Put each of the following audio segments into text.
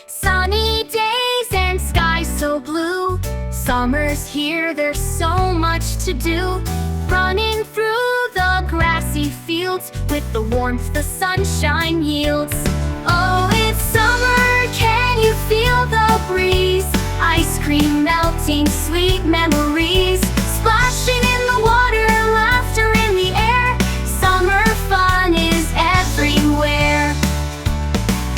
Sunny days and skies so blue. Summer's here, there's so much to do. Running through the grassy fields with the warmth the sunshine yields. Oh, it's summer, can you feel the breeze? Ice cream melting, sweet memories. Splashing in the water, laughter in the air. Summer fun is everywhere.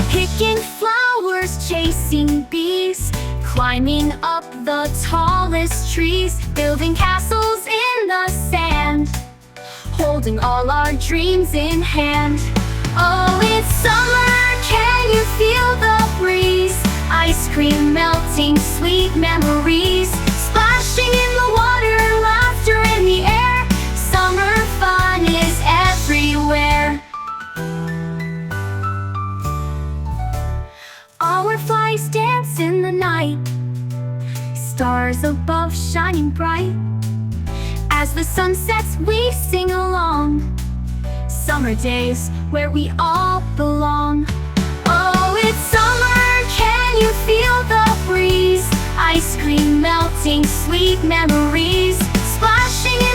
Picking flowers, chasing bees. Climbing up the tallest trees. Building castles in the sand. Holding all our dreams in hand. Oh, it's summer, can you feel the breeze? Ice cream melting, sweet memories. Splashing in the water, laughter in the air. Summer fun is everywhere. Our flies dance in the night. Stars above shining bright. As the sun sets, we sing along. Summer days where we all belong. Oh, it's summer, can you feel the breeze? Ice cream melting, sweet memories. Splashing in